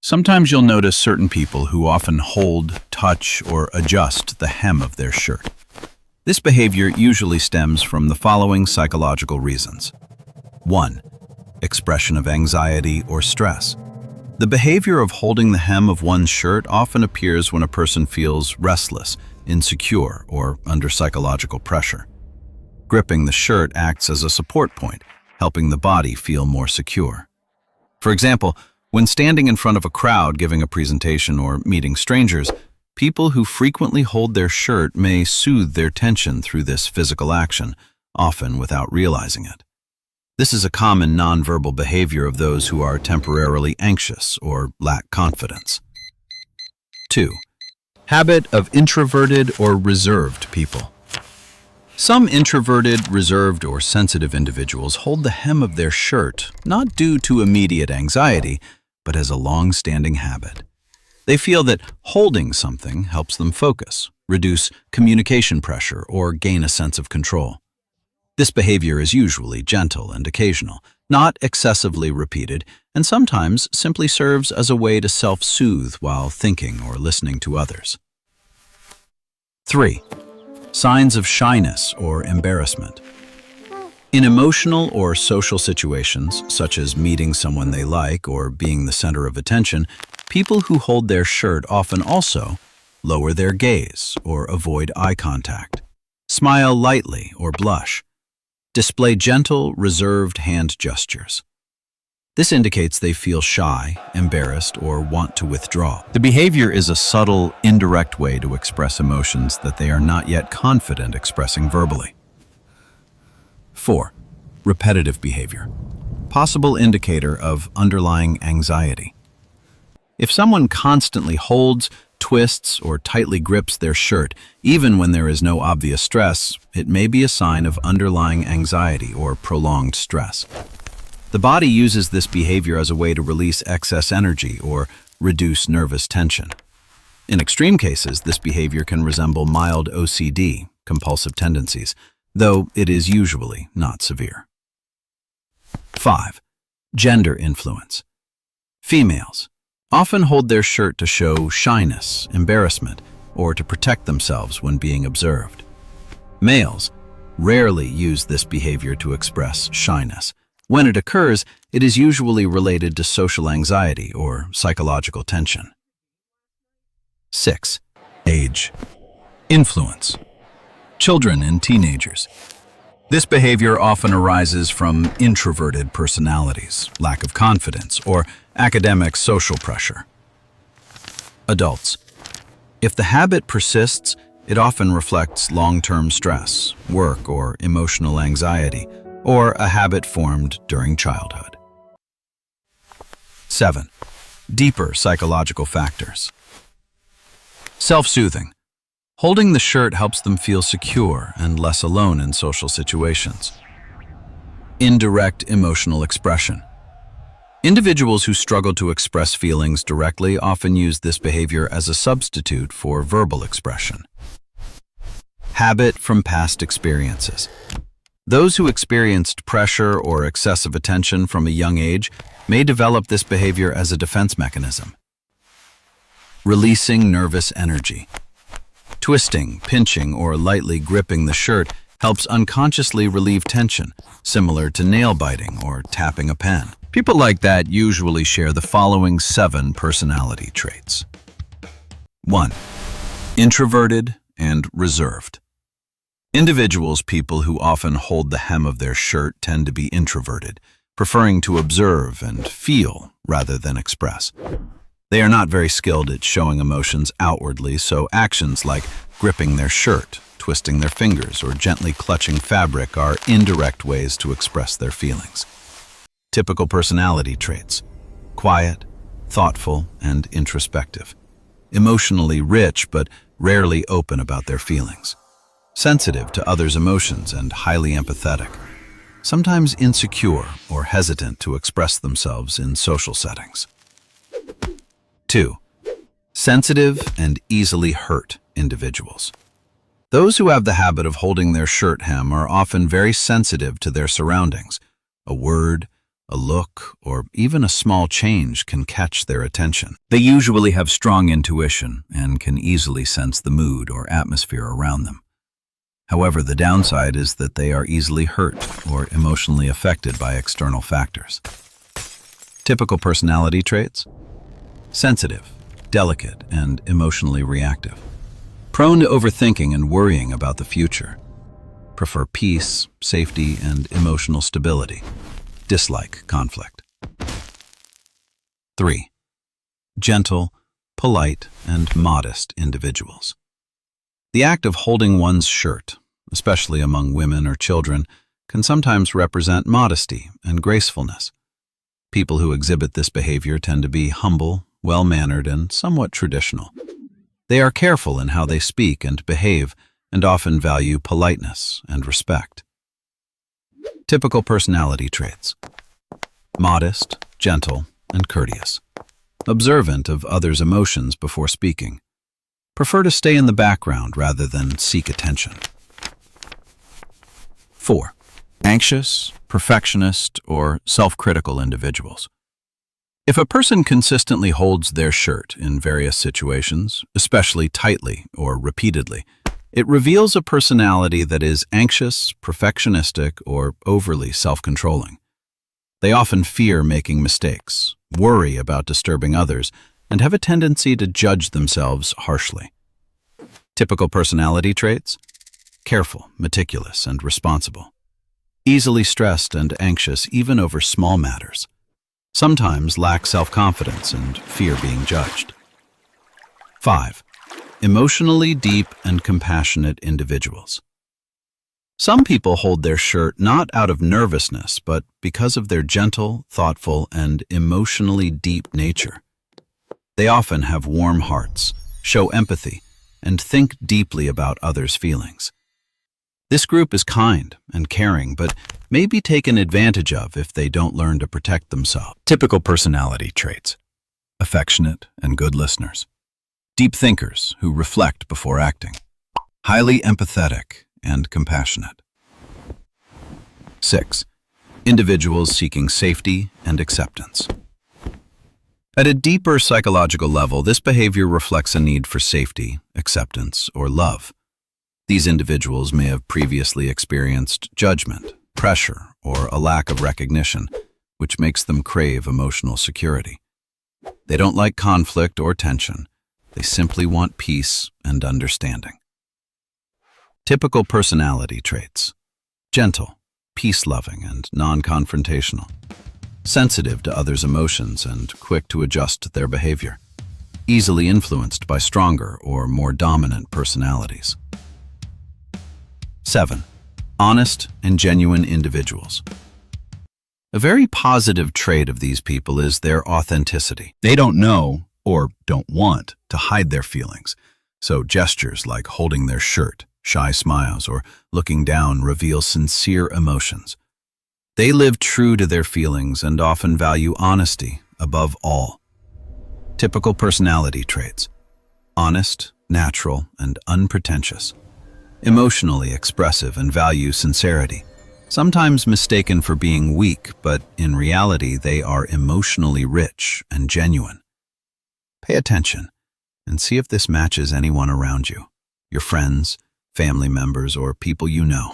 Sometimes you'll notice certain people who often hold, touch, or adjust the hem of their shirt. This behavior usually stems from the following psychological reasons. 1. Expression of anxiety or stress. The behavior of holding the hem of one's shirt often appears when a person feels restless, insecure, or under psychological pressure. Gripping the shirt acts as a support point, helping the body feel more secure. For example, when standing in front of a crowd giving a presentation or meeting strangers, people who frequently hold their shirt may soothe their tension through this physical action, often without realizing it. This is a common nonverbal behavior of those who are temporarily anxious or lack confidence. 2. Habit of introverted or reserved people. Some introverted, reserved, or sensitive individuals hold the hem of their shirt not due to immediate anxiety, but as a long-standing habit. They feel that holding something helps them focus, reduce communication pressure, or gain a sense of control. This behavior is usually gentle and occasional, not excessively repeated, and sometimes simply serves as a way to self-soothe while thinking or listening to others. 3. Signs of shyness or embarrassment. In emotional or social situations, such as meeting someone they like or being the center of attention, people who hold their shirt often also lower their gaze or avoid eye contact, smile lightly or blush, display gentle, reserved hand gestures. This indicates they feel shy, embarrassed, or want to withdraw. The behavior is a subtle, indirect way to express emotions that they are not yet confident expressing verbally. 4. Repetitive behavior. Possible indicator of underlying anxiety. If someone constantly holds, twists, or tightly grips their shirt, even when there is no obvious stress, it may be a sign of underlying anxiety or prolonged stress. The body uses this behavior as a way to release excess energy or reduce nervous tension. In extreme cases, this behavior can resemble mild OCD, compulsive tendencies, though it is usually not severe. 5. Gender influence. Females often hold their shirt to show shyness, embarrassment, or to protect themselves when being observed. Males rarely use this behavior to express shyness. When it occurs, it is usually related to social anxiety or psychological tension. 6. Age. Influence. Children and teenagers. This behavior often arises from introverted personalities, lack of confidence, or academic social pressure. Adults. If the habit persists, it often reflects long-term stress, work or emotional anxiety, or a habit formed during childhood. 7. Deeper psychological factors. Self-soothing. Holding the shirt helps them feel secure and less alone in social situations. Indirect emotional expression. Individuals who struggle to express feelings directly often use this behavior as a substitute for verbal expression. Habit from past experiences. Those who experienced pressure or excessive attention from a young age may develop this behavior as a defense mechanism. Releasing nervous energy. Twisting, pinching, or lightly gripping the shirt helps unconsciously relieve tension, similar to nail biting or tapping a pen. People like that usually share the following 7 personality traits. 1. Introverted and reserved. Individuals, people who often hold the hem of their shirt, tend to be introverted, preferring to observe and feel rather than express. They are not very skilled at showing emotions outwardly, so actions like gripping their shirt, twisting their fingers, or gently clutching fabric are indirect ways to express their feelings. Typical personality traits: quiet, thoughtful, and introspective. Emotionally rich but rarely open about their feelings. Sensitive to others' emotions and highly empathetic. Sometimes insecure or hesitant to express themselves in social settings. 2. Sensitive and easily hurt individuals. Those who have the habit of holding their shirt hem are often very sensitive to their surroundings. A word, a look, or even a small change can catch their attention. They usually have strong intuition and can easily sense the mood or atmosphere around them. However, the downside is that they are easily hurt or emotionally affected by external factors. Typical personality traits: sensitive, delicate, and emotionally reactive. Prone to overthinking and worrying about the future. Prefer peace, safety, and emotional stability. Dislike conflict. 3. Gentle, polite, and modest individuals. The act of holding one's shirt, especially among women or children, can sometimes represent modesty and gracefulness. People who exhibit this behavior tend to be humble, well-mannered, and somewhat traditional. They are careful in how they speak and behave, and often value politeness and respect. Typical personality traits: modest, gentle, and courteous. Observant of others' emotions before speaking. Prefer to stay in the background rather than seek attention. 4. Anxious, perfectionist, or self-critical individuals. If a person consistently holds their shirt in various situations, especially tightly or repeatedly, it reveals a personality that is anxious, perfectionistic, or overly self-controlling. They often fear making mistakes, worry about disturbing others, and have a tendency to judge themselves harshly. Typical personality traits: careful, meticulous, and responsible. Easily stressed and anxious even over small matters. Sometimes lack self-confidence and fear being judged. 5. Emotionally deep and compassionate individuals. Some people hold their shirt not out of nervousness, but because of their gentle, thoughtful, and emotionally deep nature. They often have warm hearts, show empathy, and think deeply about others' feelings. This group is kind and caring, but may be taken advantage of if they don't learn to protect themselves. Typical personality traits: affectionate and good listeners. Deep thinkers who reflect before acting. Highly empathetic and compassionate. 6. Individuals seeking safety and acceptance. At a deeper psychological level, this behavior reflects a need for safety, acceptance, or love. These individuals may have previously experienced judgment, pressure, or a lack of recognition, which makes them crave emotional security. They don't like conflict or tension. They simply want peace and understanding. Typical personality traits: gentle, peace-loving, and non-confrontational. Sensitive to others' emotions and quick to adjust their behavior. Easily influenced by stronger or more dominant personalities. 7. Honest and genuine individuals. A very positive trait of these people is their authenticity. They don't know, or don't want, to hide their feelings, so gestures like holding their shirt, shy smiles, or looking down reveal sincere emotions. They live true to their feelings and often value honesty above all. Typical personality traits: honest, natural, and unpretentious. Emotionally expressive and value sincerity. Sometimes mistaken for being weak, but in reality they are emotionally rich and genuine. Pay attention and see if this matches anyone around you, your friends, family members, or people you know.